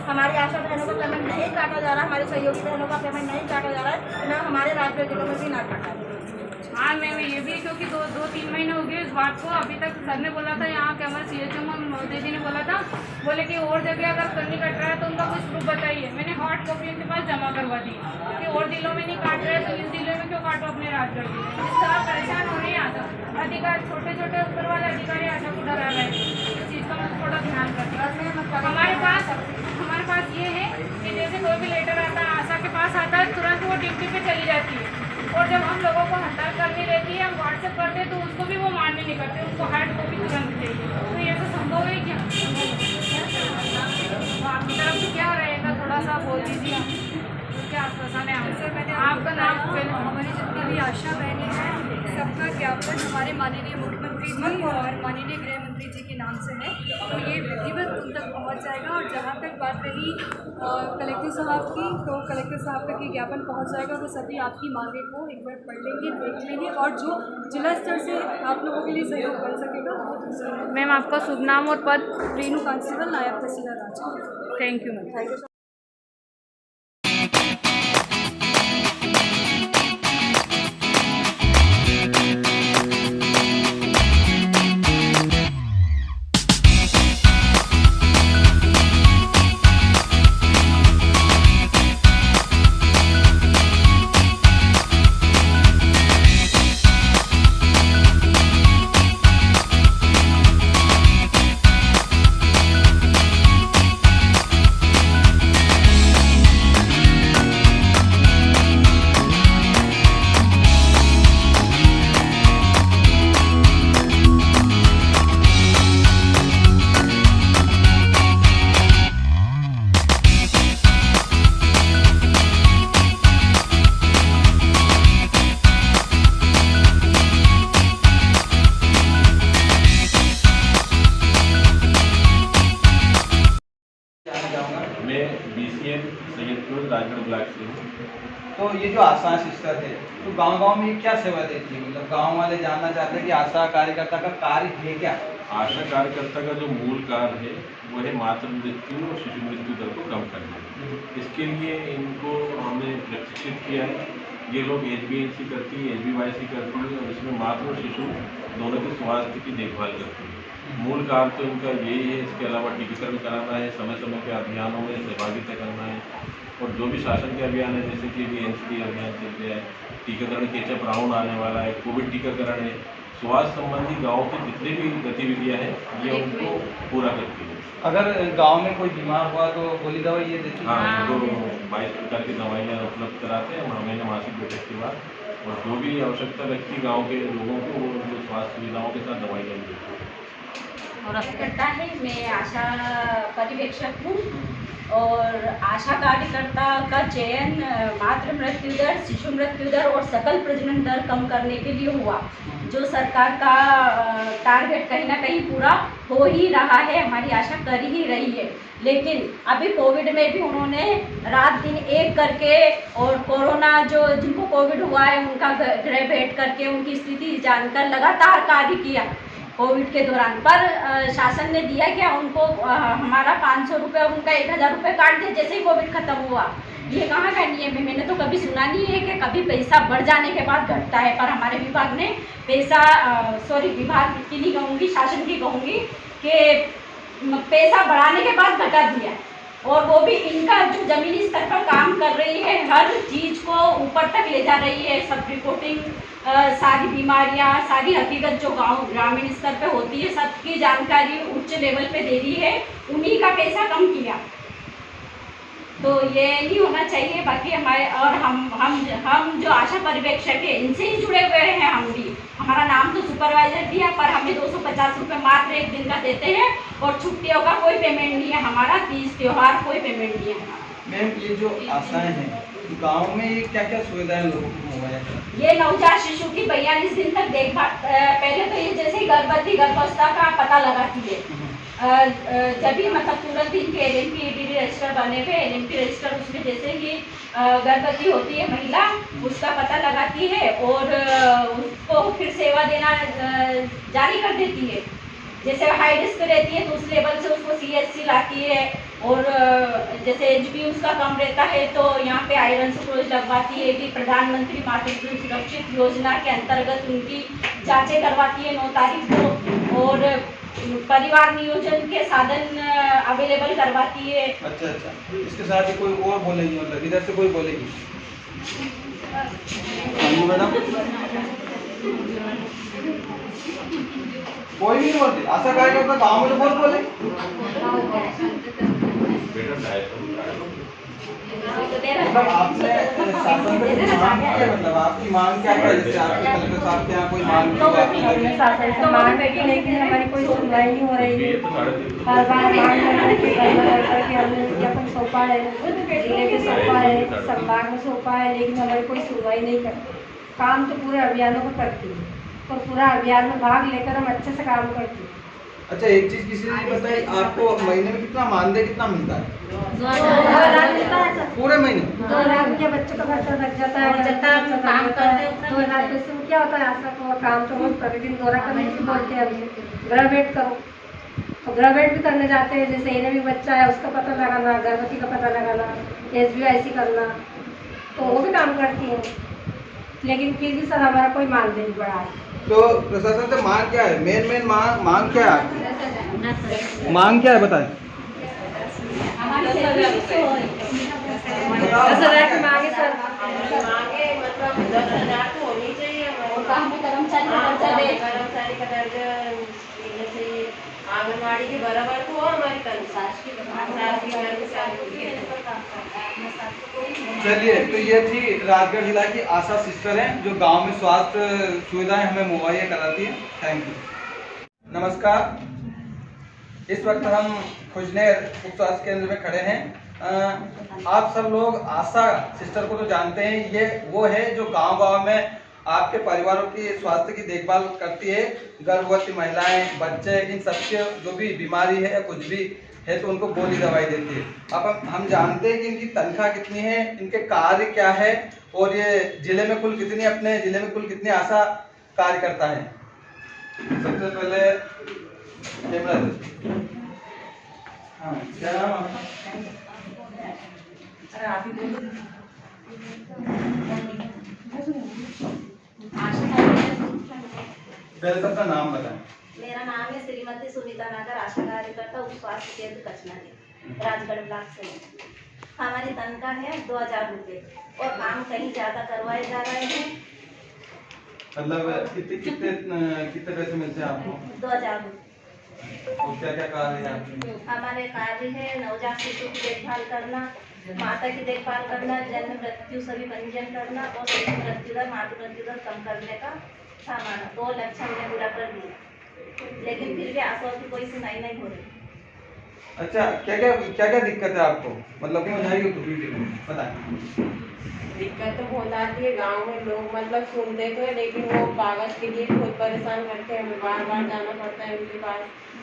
हमारी आशा बहनों का पेमेंट नहीं काटा जा रहा है, हमारे सहयोगी बहनों का पेमेंट नहीं काटा जा रहा है, ना हमारे राज्य जिलों में भी ना काटा है। हाँ मैम, ये भी क्योंकि दो तीन महीने हो गए इस बात को। अभी तक सर ने बोला था, यहाँ के हमारे CHO दीदी ने बोला था, बोले कि और जगह अगर करनी कट रहा है तो उनका कुछ प्रूफ बताइए। मैंने हार्ड कॉपी उनके पास जमा करवा दी कि और जिलों में नहीं काट रहे तो इस जिले में क्यों काटो अपने राज्य के लिए। जिससे आप परेशान हो नहीं आता, अधिकारी छोटे छोटे ऊपर वाले अधिकारी आशा को डरा रहे हैं, इस चीज़ का मैं थोड़ा ध्यान रखें। हमारे पास ये है कि जैसे कोई भी लेटर आता है, आशा के पास आता है, तुरंत वो ड्यूटी पे चली जाती है। और जब हम लोगों को हड़ताल करनी रहती है, हम व्हाट्सएप करते हैं तो उसको भी वो मान्य नहीं करते, उनको हार्ड कॉपी तुरंत चाहिए। तो ये तो संभव है क्या? तो आपकी तरफ से क्या रहेगा, थोड़ा सा बोल दीजिए, क्या आश्वासन है हमसे? आपका नाम? हमारी जितनी भी आशा बहनें हैं, सबका ज्ञापन हमारे माननीय मुख्यमंत्री जी और माननीय गृह मंत्री जी के नाम से है। तो ये विधिवत उन तक पहुँच जाएगा। और जहाँ तक बात रही कलेक्टर साहब की, तो कलेक्टर साहब तक ये ज्ञापन पहुँच जाएगा। वो सभी आपकी मांगे को एक बार पढ़ लेंगे, देख लेंगे, और जो जिला स्तर से आप लोगों के लिए सहयोग बन सकेगा वो दूसरा। मैम आपका शुभ नाम और पद? रेणु कांस्टेबल, नायब tehsildar Rajgarh. Thank you ma'am. Thank you. मैं BCM सैयदपुर राजगढ़ ब्लॉक से हूँ। तो ये जो आशा सिस्टर है, तो गांव-गांव में क्या सेवा देती है? मतलब गांव वाले जानना चाहते हैं कि आशा कार्यकर्ता का कार्य है क्या? आशा कार्यकर्ता का जो मूल कार्य है वो है मातृ मृत्यु और शिशु मृत्यु दर को कम करना। इसके लिए इनको हमने प्रशिक्षित किया है। ये लोग HbANC करती है, HbYC करती है, और इसमें मातृ और शिशु दोनों के स्वास्थ्य की देखभाल करती है। मूल कार्य तो इनका यही है। इसके अलावा टीकाकरण कराना है, समय समय के अभियानों में सहभागिता करना है, और जो भी शासन के अभियान है, जैसे कि अभी NCD अभियान चल रहा है, टीकाकरण केचप राउंड आने वाला है, कोविड टीकाकरण है, स्वास्थ्य संबंधी गाँव की जितनी भी गतिविधियाँ हैं ये उनको पूरा करती है। अगर गांव में कोई बीमार हुआ तो गोली दवाई ये देती है? हाँ, तो 22 प्रकार की दवाइयाँ उपलब्ध कराते हैं महीने मासिक बैठक के बाद, और जो भी आवश्यकता लगती है गाँव के लोगों को वो जो स्वास्थ्य सुविधाओं के साथ दवाइयाँ देती है। और करता है, मैं आशा पर्यवेक्षक हूँ, और आशा कार्यकर्ता का चयन मातृ मृत्यु दर, शिशु मृत्यु दर और सकल प्रजनन दर कम करने के लिए हुआ। जो सरकार का टारगेट कहीं ना कहीं पूरा हो ही रहा है, हमारी आशा कर ही रही है। लेकिन अभी कोविड में भी उन्होंने रात दिन एक करके, और कोरोना जो जिनको कोविड हुआ है उनका गृह भेंट करके उनकी स्थिति जानकर लगातार कार्य किया कोविड के दौरान। पर शासन ने दिया क्या उनको, हमारा 500 रुपये, उनका 1000 रुपये काट दिया जैसे ही कोविड खत्म हुआ। ये कहाँ का नियम है? मैंने तो कभी सुना नहीं है कि कभी पैसा बढ़ जाने के बाद घटता है। पर हमारे विभाग ने विभाग की नहीं कहूँगी, शासन की कहूँगी, कि पैसा बढ़ाने के बाद घटा दिया। और वो भी इनका जो ज़मीनी स्तर पर काम कर रही है, हर चीज़ को ऊपर तक ले जा रही है, सब रिपोर्टिंग, सारी बीमारियां, सारी हकीकत जो गांव ग्रामीण स्तर पे होती है, सबकी जानकारी उच्च लेवल पे दे रही है। उन्हीं का पैसा कम किया, तो ये नहीं होना चाहिए। बाकी हमारे और हम जो आशा पर्यवेक्षक है इनसे ही जुड़े हुए हैं। हम भी, हमारा नाम तो सुपरवाइजर दिया, पर हमें 250 रुपये मात्र एक दिन का देते हैं, और छुट्टियों का कोई पेमेंट नहीं है हमारा, तीज त्यौहार कोई पेमेंट नहीं है हमारा। मैम, ये जो आशाएं हैं गांव में क्या क्या सुविधाएं लोगों को मुहैया कराती है? ये नवजात शिशु की 42 दिन तक देखभाल, पहले तो ये जैसे ही गर्भावस्था का पता लगाती है, जब भी मतलब तुरंत इनके LMP EDD रजिस्टर बने पे, LMP रजिस्टर, उसमें जैसे ही गर्भवती होती है महिला, उसका पता लगाती है और उसको फिर सेवा देना जारी कर देती है। जैसे हाई रिस्क रहती है तो उस लेवल से उसको CHC लाती है, और जैसे एचबीयूज का कम रहता है तो यहाँ पे आयरन सुक्रोज लगवाती है कि प्रधानमंत्री मातृत्व सुरक्षित योजना के अंतर्गत उनकी जांचें करवाती है 9 तारीख को, और परिवार नियोजन के साधन अवेलेबल करवाती है। अच्छा अच्छा, इसके साथ ही कोई और बोलेगी, मतलब इधर से कोई बोलेगी? हाँ मैडम, कोई नहीं बोलती? आशा कार्यकर्ता गाँव में तो बहुत बोले। मतलब आपने शासन पे मांग क्या है, मतलब आपकी मांग क्या है? जैसे आपके कलेक्टर साहब के यहाँ कोई मांग शासन से मांग है कि लेकिन हमारी कोई सुनवाई नहीं हो रही है। हर बार मांग करके हमने ज्ञापन सौंपा है, जिले में सौंपा है, संभाग में सौंपा है, लेकिन हमारी कोई सुनवाई नहीं करती। काम तो पूरे अभियानों को करती है, तो पूरा अभियान में भाग लेकर हम अच्छे से काम करते हैं। अच्छा, एक चीज किसी ने बताई आपको, महीने में कितना मानदेय कितना मिलता है? 2 लाख मिलता है सर, पूरे महीने 2 लाख के बच्चों का खर्चा लग जाता है, काम करते हैं 2 लाख से क्या होता है? आशा को काम तो रोज प्रतिदिन दौरा करने से बोलते हैं हमसे ग्रेजुएट करो, तो ग्रेजुएट भी करने जाते हैं। जैसे इन्हें भी बच्चा है उसका पता लगाना, गर्भवती का पता लगाना, SBIC करना, तो वो भी काम करती हैं, लेकिन फिर भी सर हमारा कोई मानदेय नहीं बढ़ा है। तो प्रशासन से मांग क्या है? मेन मांग क्या है? मांग क्या है बताएं? 10,000 की मांगे सर, मांगे मतलब 10,000 तो होनी चाहिए, और कर्मचारी का दर्जा मिलना चाहिए, आंगनबाड़ी के बराबर तो हो हमारी तनख्वाह। चलिए, तो ये थी राजगढ़ जिला की आशा सिस्टर हैं जो गांव में स्वास्थ्य सुविधाएं हमें मुहैया कराती है। Thank you. नमस्कार, इस वक्त हम खुजनेर उप स्वास्थ्य केंद्र में खड़े हैं। आप सब लोग आशा सिस्टर को तो जानते हैं, ये वो है जो गांव-गांव में आपके परिवारों की स्वास्थ्य की देखभाल करती है। गर्भवती महिलाएं, बच्चे, इन सबके जो भी बीमारी है, कुछ भी है तो उनको गोली दवाई देती है। अब हम जानते हैं कि इनकी तनख्वाह कितनी है, इनके कार्य क्या है, और ये जिले में कुल कितनी, अपने जिले में कुल कितनी आशा कार्यकर्ता है। सबसे पहले हाँ, क्या नाम आपका? पहले सबका नाम बताएं। मेरा नाम है श्रीमती सुनीता नागर, आशा कार्यकर्ता उप स्वास्थ्य केंद्र कचनारी, राजगढ़ ब्लॉक से। हमारी तनख्वाह है 2,000 रुपये, और काम कहीं ज्यादा करवाए जा रहे हैं। मतलब कितने पैसे मिलते हैं आपको? 2,000 रुपये। और क्या क्या कार्य है आपके? हमारे कार्य है नवजात शिशु की देखभाल करना, माता की देखभाल करना, जन्म मृत्यु सभी पंजीयन करना, और शिशु मृत्यु दर, मातृ मृत्यु दर कम करने का था हमारा। 2 लक्ष्य हमने पूरा कर दिया, लेकिन फिर भी आशा की कोई सुनाई नहीं हो रही। अच्छा, क्या क्या दिक्कत है आपको? मतलब समझाइए तो बताएं। दिक्कत तो बहुत आती है। गांव में लोग मतलब सुनते तो है, लेकिन वो कागज के लिए बहुत परेशान करते हैं, हमें बार बार जाना पड़ता है उनके पास।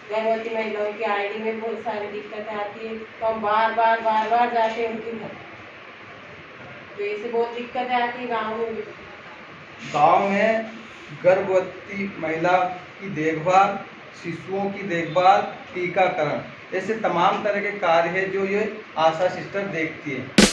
गर्भवती महिलाओं की ID में बहुत सारी दिक्कतें आती है, तो हम बार बार जाते हैं उनके घर, तो ऐसे बहुत दिक्कतें आती है गाँव में। गाँव में गर्भवती महिला की देखभाल, शिशुओं की देखभाल, टीकाकरण, ऐसे तमाम तरह के कार्य है जो ये आशा सिस्टर देखती है।